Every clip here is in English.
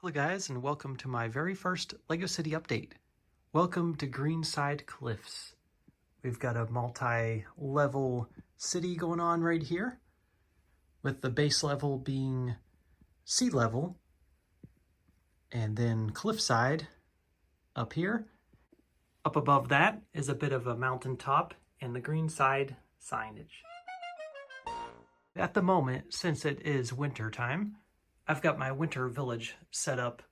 Hello guys, and welcome to my very first LEGO City update. Welcome to Greenside Cliffs. We've got a multi-level city going on right here, with the base level being sea level, and then cliffside up here. Up above that is a bit of a mountaintop and the Greenside signage. At the moment, since it is winter time, I've got my winter village set up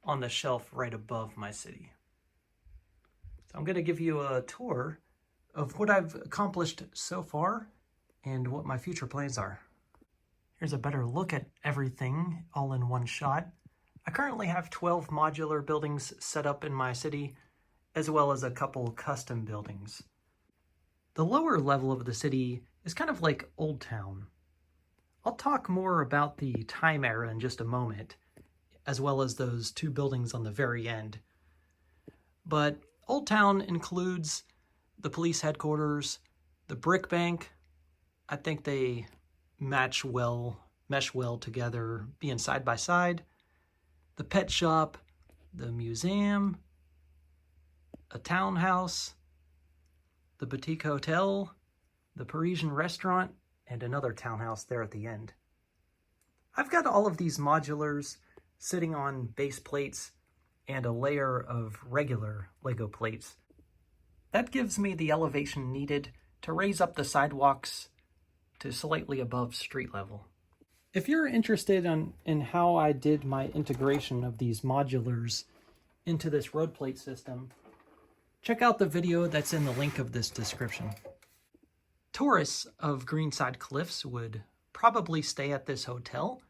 on the shelf right above my city. So I'm going to give you a tour of what I've accomplished so far and what my future plans are. Here's a better look at everything all in one shot. I currently have 12 modular buildings set up in my city, as well as a couple custom buildings. The lower level of the city is kind of like Old Town. I'll talk more about the time era in just a moment, as well as those two buildings on the very end. But Old Town includes the police headquarters, the brick bank. I think they mesh well together, being side by side. The pet shop, the museum, a townhouse, the boutique hotel, the Parisian restaurant, and another townhouse there at the end. I've got all of these modulars sitting on base plates and a layer of regular LEGO plates. That gives me the elevation needed to raise up the sidewalks to slightly above street level. If you're interested in how I did my integration of these modulars into this road plate system, check out the video that's in the link of this description. Tourists of Greenside Cliffs would probably stay at this hotel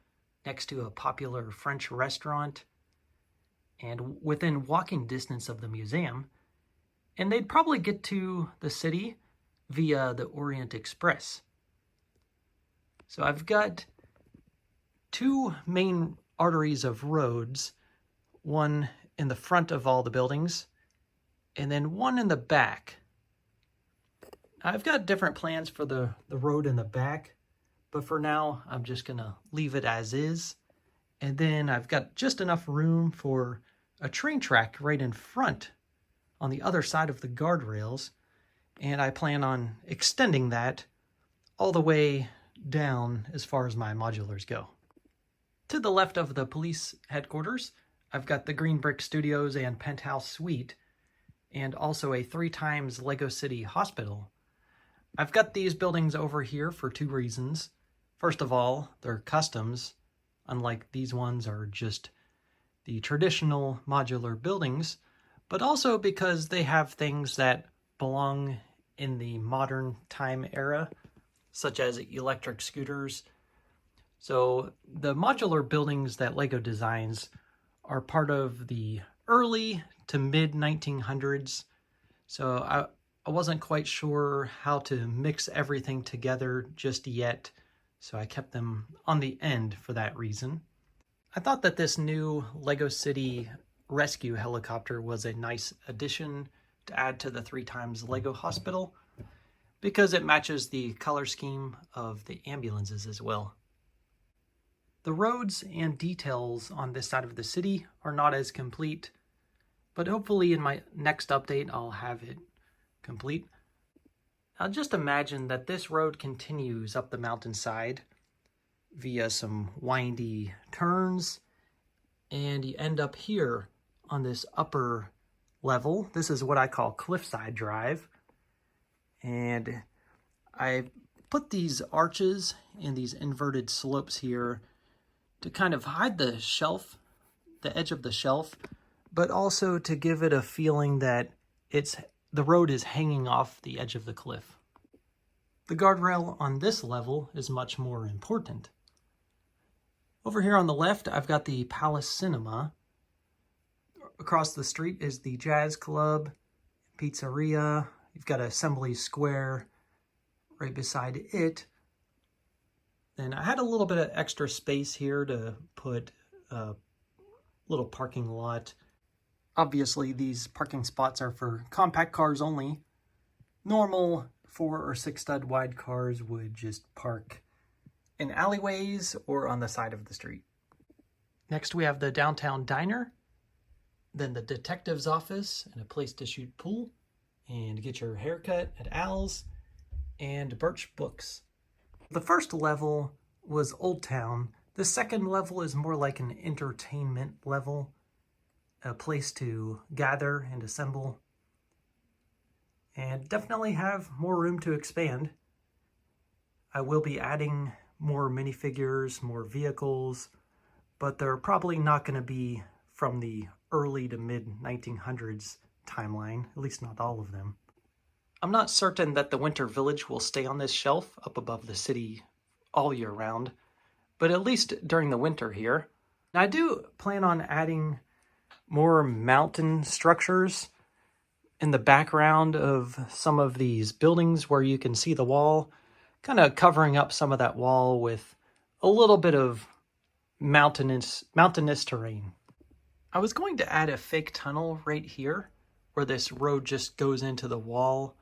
next to a popular French restaurant and within walking distance of the museum, and they'd probably get to the city via the Orient Express. So I've got two main arteries of roads, one in the front of all the buildings and then one in the back. I've got different plans for the road in the back, but for now, I'm just going to leave it as is. And then I've got just enough room for a train track right in front on the other side of the guardrails. And I plan on extending that all the way down as far as my modulars go. To the left of the police headquarters, I've got the TheGreenBrick Studios and Penthouse Suite, and also a 3x LEGO City Hospital. I've got these buildings over here for two reasons. First of all, they're customs, unlike these ones are just the traditional modular buildings, but also because they have things that belong in the modern time era, such as electric scooters. So the modular buildings that LEGO designs are part of the early to mid 1900s. So I wasn't quite sure how to mix everything together just yet, so I kept them on the end for that reason. I thought that this new LEGO City rescue helicopter was a nice addition to add to the 3x LEGO Hospital, because it matches the color scheme of the ambulances as well. The roads and details on this side of the city are not as complete, but hopefully in my next update I'll have it complete. Now just imagine that this road continues up the mountainside via some windy turns, and you end up here on this upper level. This is what I call Cliffside Drive, and I put these arches and these inverted slopes here to kind of hide the shelf, the edge of the shelf, but also to give it a feeling that the road is hanging off the edge of the cliff. The guardrail on this level is much more important. Over here on the left, I've got the Palace Cinema. Across the street is the Jazz Club, Pizzeria. You've got Assembly Square right beside it. Then I had a little bit of extra space here to put a little parking lot. Obviously, these parking spots are for compact cars only. Normal 4 or 6 stud wide cars would just park in alleyways or on the side of the street. Next we have the downtown diner, then the detective's office and a place to shoot pool and get your haircut at Al's, and Birch Books. The first level was Old Town. The second level is more like an entertainment level, a place to gather and assemble, and definitely have more room to expand. I will be adding more minifigures, more vehicles, but they're probably not going to be from the early to mid 1900s timeline, at least not all of them. I'm not certain that the Winter Village will stay on this shelf up above the city all year round, but at least during the winter here. Now, I do plan on adding more mountain structures in the background of some of these buildings where you can see the wall, kind of covering up some of that wall with a little bit of mountainous terrain. I was going to add a fake tunnel right here where this road just goes into the wall,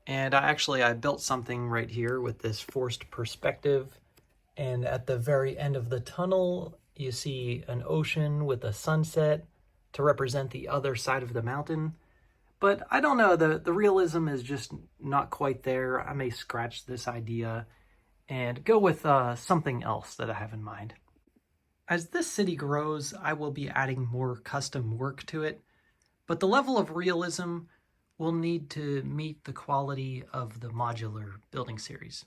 and I built something right here with this forced perspective, and at the very end of the tunnel you see an ocean with a sunset to represent the other side of the mountain. But I don't know, the realism is just not quite there. I may scratch this idea and go with something else that I have in mind. As this city grows, I will be adding more custom work to it, but the level of realism will need to meet the quality of the modular building series.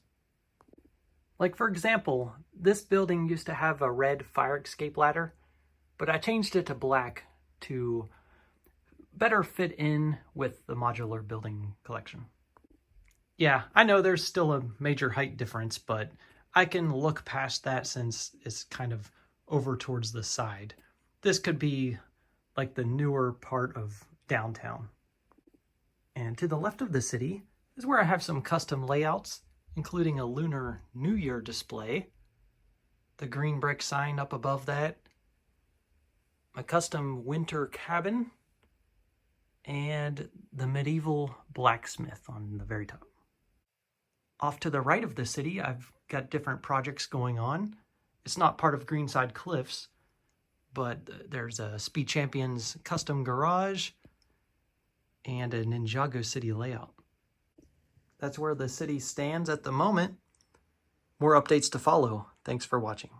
Like, for example, this building used to have a red fire escape ladder, but I changed it to black to better fit in with the modular building collection. Yeah, I know there's still a major height difference, but I can look past that since it's kind of over towards the side. This could be like the newer part of downtown. And to the left of the city is where I have some custom layouts, including a Lunar New Year display, the TheGreenBrick sign up above that, a custom winter cabin, and the medieval blacksmith on the very top. Off to the right of the city, I've got different projects going on. It's not part of Greenside Cliffs, but there's a Speed Champions custom garage and a Ninjago city layout. That's where the city stands at the moment. More updates to follow. Thanks for watching.